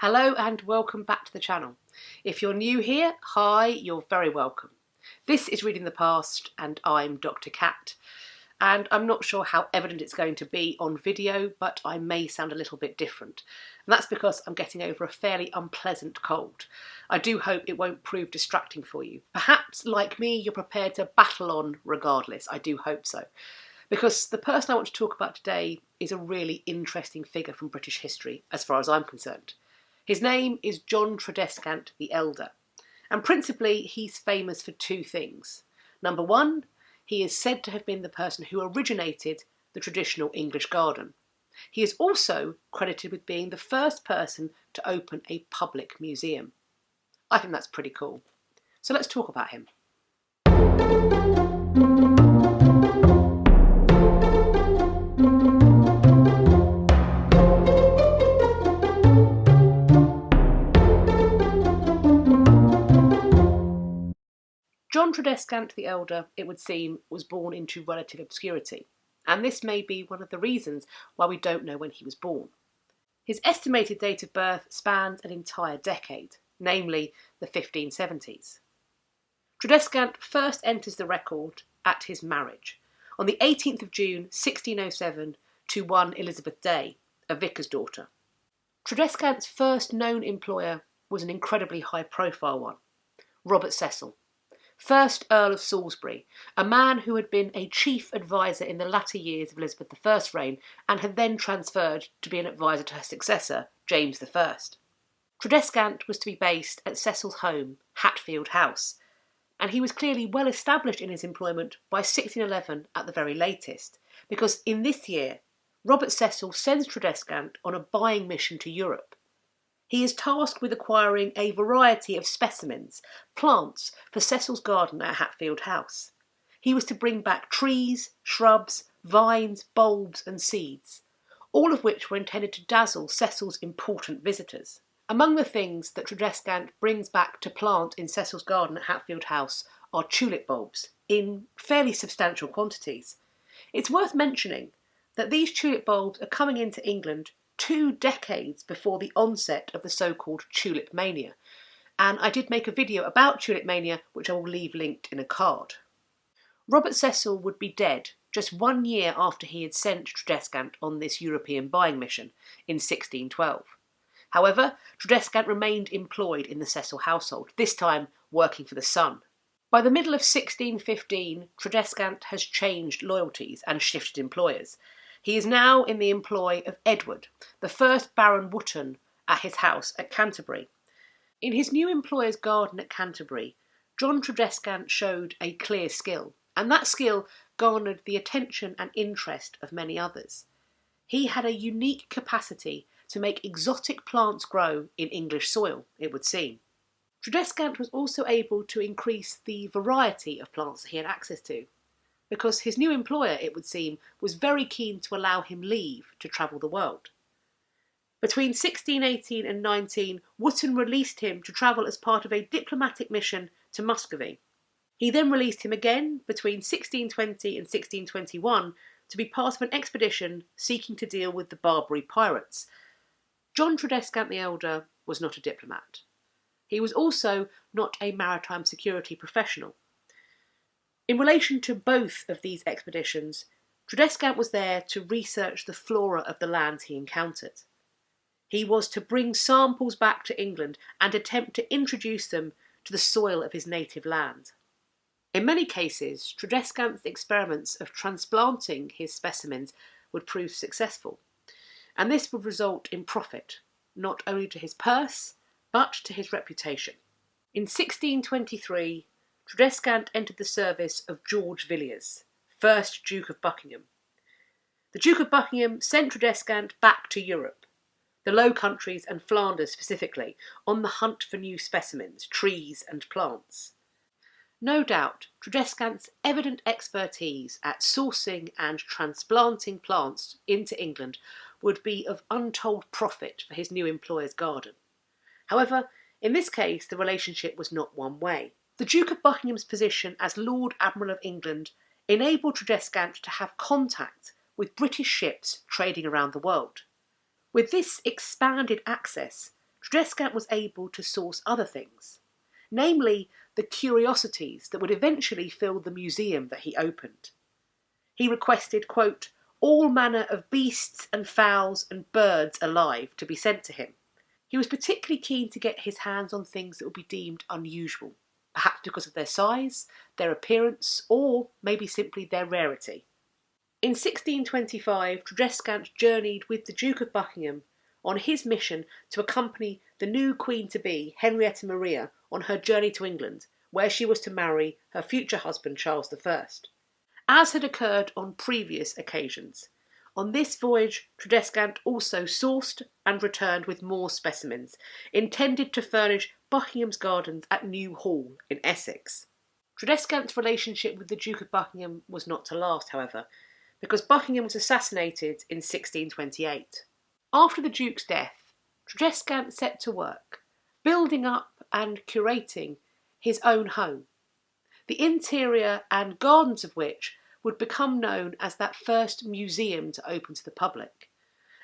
Hello and welcome back to the channel. If you're new here, hi, you're very welcome. This is Reading the Past and I'm Dr. Cat. And I'm not sure how evident it's going to be on video, but I may sound a little bit different. And that's because I'm getting over a fairly unpleasant cold. I do hope it won't prove distracting for you. Perhaps, like me, you're prepared to battle on regardless. I do hope so. Because the person I want to talk about today is a really interesting figure from British history, as far as I'm concerned. His name is John Tradescant the Elder, and principally he's famous for two things. Number one, he is said to have been the person who originated the traditional English garden. He is also credited with being the first person to open a public museum. I think that's pretty cool. So let's talk about him. John Tradescant the Elder, it would seem, was born into relative obscurity, and this may be one of the reasons why we don't know when he was born. His estimated date of birth spans an entire decade, namely the 1570s. Tradescant first enters the record at his marriage, on the 18th of June 1607 to one Elizabeth Day, a vicar's daughter. Tradescant's first known employer was an incredibly high-profile one, Robert Cecil, first Earl of Salisbury, a man who had been a chief adviser in the latter years of Elizabeth I's reign and had then transferred to be an adviser to her successor, James I. Tradescant was to be based at Cecil's home, Hatfield House, and he was clearly well established in his employment by 1611 at the very latest, because in this year, Robert Cecil sends Tradescant on a buying mission to Europe. He is tasked with acquiring a variety of specimens, plants, for Cecil's garden at Hatfield House. He was to bring back trees, shrubs, vines, bulbs and seeds, all of which were intended to dazzle Cecil's important visitors. Among the things that Tradescant brings back to plant in Cecil's garden at Hatfield House are tulip bulbs, in fairly substantial quantities. It's worth mentioning that these tulip bulbs are coming into England 2 decades before the onset of the so-called tulip mania, and I did make a video about tulip mania which I will leave linked in a card. Robert Cecil would be dead just 1 year after he had sent Tradescant on this European buying mission in 1612. However, Tradescant remained employed in the Cecil household, this time working for the son. By the middle of 1615, Tradescant has changed loyalties and shifted employers. He is now in the employ of Edward, the first Baron Wotton, at his house at Canterbury. In his new employer's garden at Canterbury, John Tradescant showed a clear skill, and that skill garnered the attention and interest of many others. He had a unique capacity to make exotic plants grow in English soil, it would seem. Tradescant was also able to increase the variety of plants that he had access to, because his new employer, it would seem, was very keen to allow him leave to travel the world. Between 1618 and 19, Wotton released him to travel as part of a diplomatic mission to Muscovy. He then released him again between 1620 and 1621 to be part of an expedition seeking to deal with the Barbary pirates. John Tradescant the Elder was not a diplomat. He was also not a maritime security professional. In relation to both of these expeditions, Tradescant was there to research the flora of the lands he encountered. He was to bring samples back to England and attempt to introduce them to the soil of his native land. In many cases, Tradescant's experiments of transplanting his specimens would prove successful, and this would result in profit, not only to his purse, but to his reputation. In 1623, Tradescant entered the service of George Villiers, 1st Duke of Buckingham. The Duke of Buckingham sent Tradescant back to Europe, the Low Countries and Flanders specifically, on the hunt for new specimens, trees and plants. No doubt, Tradescant's evident expertise at sourcing and transplanting plants into England would be of untold profit for his new employer's garden. However, in this case, the relationship was not one way. The Duke of Buckingham's position as Lord Admiral of England enabled Tradescant to have contact with British ships trading around the world. With this expanded access, Tradescant was able to source other things, namely the curiosities that would eventually fill the museum that he opened. He requested, quote, all manner of beasts and fowls and birds alive to be sent to him. He was particularly keen to get his hands on things that would be deemed unusual, perhaps because of their size, their appearance, or maybe simply their rarity. In 1625, Tradescant journeyed with the Duke of Buckingham on his mission to accompany the new Queen-to-be, Henrietta Maria, on her journey to England, where she was to marry her future husband Charles I. As had occurred on previous occasions, on this voyage Tradescant also sourced and returned with more specimens, intended to furnish Buckingham's gardens at New Hall in Essex. Tradescant's relationship with the Duke of Buckingham was not to last, however, because Buckingham was assassinated in 1628. After the Duke's death, Tradescant set to work, building up and curating his own home, the interior and gardens of which would become known as that first museum to open to the public.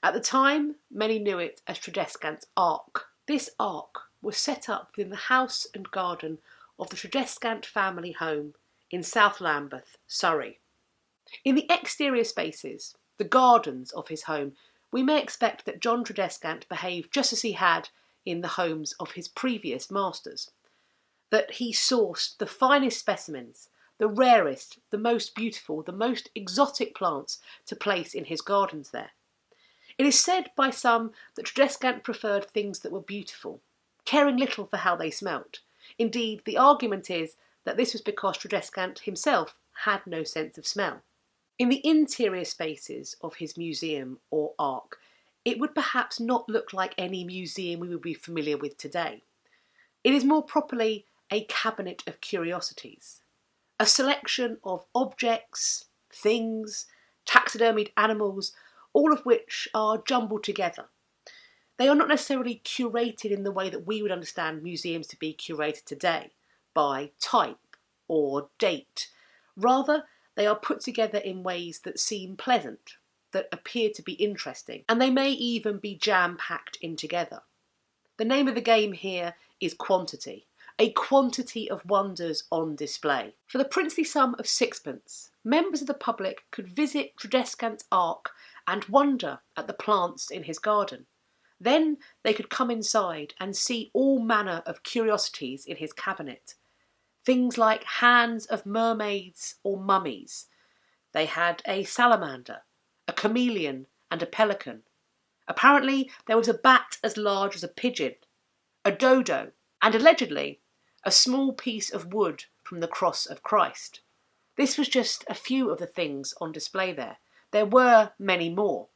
At the time, many knew it as Tradescant's Ark. This Ark was set up within the house and garden of the Tradescant family home in South Lambeth, Surrey. In the exterior spaces, the gardens of his home, we may expect that John Tradescant behaved just as he had in the homes of his previous masters, that he sourced the finest specimens, the rarest, the most beautiful, the most exotic plants to place in his gardens there. It is said by some that Tradescant preferred things that were beautiful, caring little for how they smelt. Indeed, the argument is that this was because Tradescant himself had no sense of smell. In the interior spaces of his museum or ark, it would perhaps not look like any museum we would be familiar with today. It is more properly a cabinet of curiosities, a selection of objects, things, taxidermied animals, all of which are jumbled together. They are not necessarily curated in the way that we would understand museums to be curated today, by type or date. Rather, they are put together in ways that seem pleasant, that appear to be interesting, and they may even be jam-packed in together. The name of the game here is quantity, a quantity of wonders on display. For the princely sum of sixpence, members of the public could visit Tradescant's Ark and wonder at the plants in his garden. Then they could come inside and see all manner of curiosities in his cabinet. Things like hands of mermaids or mummies. They had a salamander, a chameleon and a pelican. Apparently there was a bat as large as a pigeon, a dodo, and allegedly a small piece of wood from the cross of Christ. This was just a few of the things on display there. There were many more.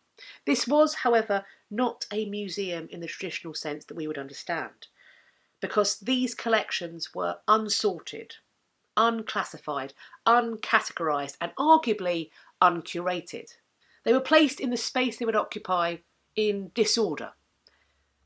This was, however, not a museum in the traditional sense that we would understand, because these collections were unsorted, unclassified, uncategorised, and arguably uncurated. They were placed in the space they would occupy in disorder.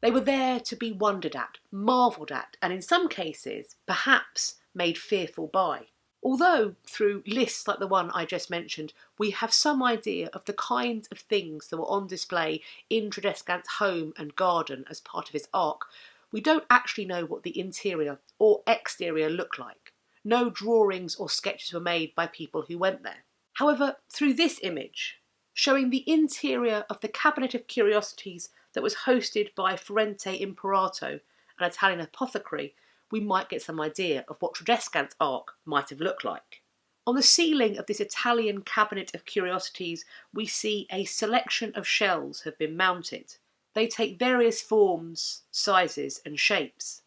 They were there to be wondered at, marvelled at, and in some cases, perhaps made fearful by. Although, through lists like the one I just mentioned, we have some idea of the kinds of things that were on display in Tradescant's home and garden as part of his ark, we don't actually know what the interior or exterior looked like. No drawings or sketches were made by people who went there. However, through this image, showing the interior of the cabinet of curiosities that was hosted by Ferrante Imperato, an Italian apothecary, we might get some idea of what Tradescant's ark might have looked like. On the ceiling of this Italian cabinet of curiosities, we see a selection of shells have been mounted. They take various forms, sizes and shapes.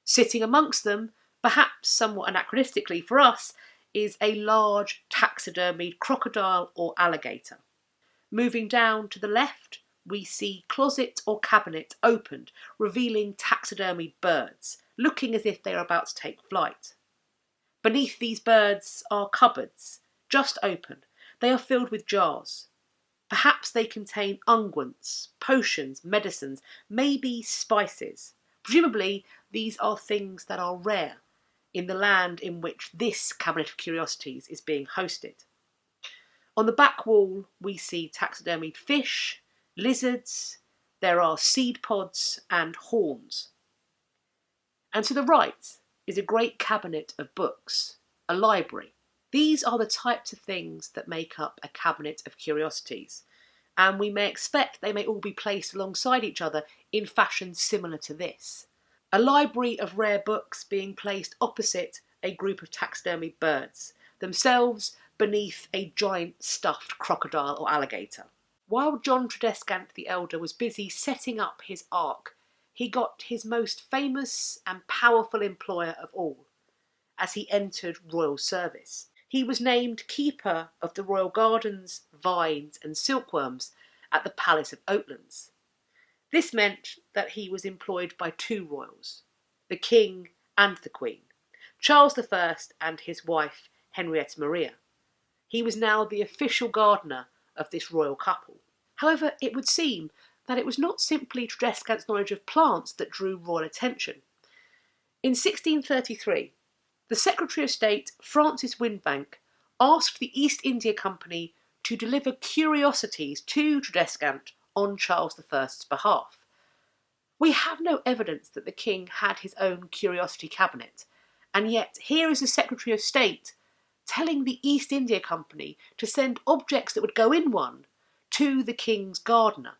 Sitting amongst them, perhaps somewhat anachronistically for us, is a large taxidermied crocodile or alligator. Moving down to the left, we see closet or cabinet opened, revealing taxidermied birds, looking as if they are about to take flight. Beneath these birds are cupboards, just open. They are filled with jars. Perhaps they contain unguents, potions, medicines, maybe spices. Presumably, these are things that are rare in the land in which this cabinet of curiosities is being hosted. On the back wall, we see taxidermied fish, lizards, There are seed pods and horns. And to the right is a great cabinet of books, a library. These are the types of things that make up a cabinet of curiosities, and we may expect they may all be placed alongside each other in fashion similar to this. A library of rare books being placed opposite a group of taxidermied birds, themselves beneath a giant stuffed crocodile or alligator. While John Tradescant the Elder was busy setting up his ark, he got his most famous and powerful employer of all as he entered royal service. He was named Keeper of the Royal Gardens, Vines and Silkworms at the Palace of Oatlands. This meant that he was employed by two royals, the King and the Queen, Charles I and his wife Henrietta Maria. He was now the official gardener of this royal couple. However, it would seem that it was not simply Tradescant's knowledge of plants that drew royal attention. In 1633, the Secretary of State, Francis Windbank, asked the East India Company to deliver curiosities to Tradescant on Charles I's behalf. We have no evidence that the king had his own curiosity cabinet, and yet here is the Secretary of State telling the East India Company to send objects that would go in one to the king's gardener.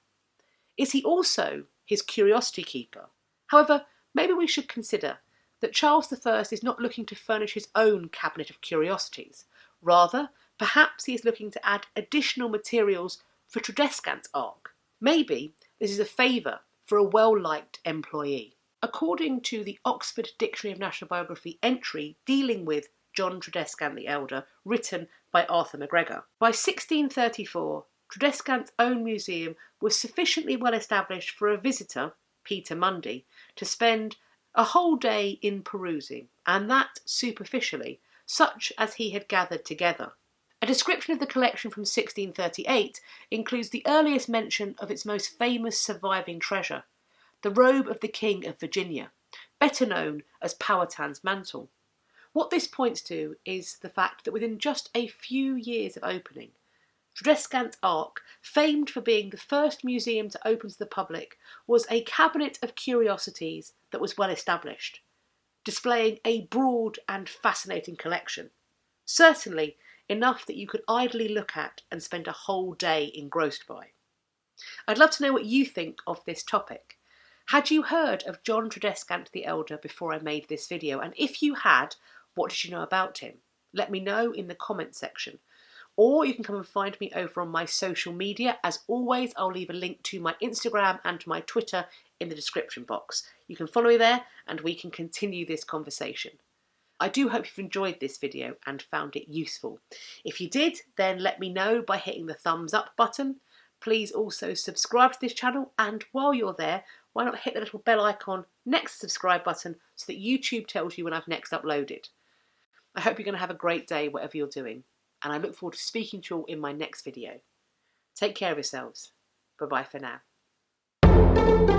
Is he also his curiosity keeper? However, maybe we should consider that Charles I is not looking to furnish his own cabinet of curiosities. Rather, perhaps he is looking to add additional materials for Tradescant's ark. Maybe this is a favour for a well-liked employee. According to the Oxford Dictionary of National Biography entry dealing with John Tradescant the Elder, written by Arthur MacGregor, by 1634, Tradescant's own museum was sufficiently well established for a visitor, Peter Mundy, to spend a whole day in perusing, and that superficially, such as he had gathered together. A description of the collection from 1638 includes the earliest mention of its most famous surviving treasure, the robe of the King of Virginia, better known as Powhatan's mantle. What this points to is the fact that within just a few years of opening, Tradescant's Ark, famed for being the first museum to open to the public, was a cabinet of curiosities that was well established, displaying a broad and fascinating collection. Certainly enough that you could idly look at and spend a whole day engrossed by. I'd love to know what you think of this topic. Had you heard of John Tradescant the Elder before I made this video? And if you had, what did you know about him? Let me know in the comments section. Or you can come and find me over on my social media. As always, I'll leave a link to my Instagram and to my Twitter in the description box. You can follow me there and we can continue this conversation. I do hope you've enjoyed this video and found it useful. If you did, then let me know by hitting the thumbs up button. Please also subscribe to this channel, and while you're there, why not hit the little bell icon next to the subscribe button so that YouTube tells you when I've next uploaded. I hope you're going to have a great day whatever you're doing, and I look forward to speaking to you all in my next video. Take care of yourselves. Bye bye for now.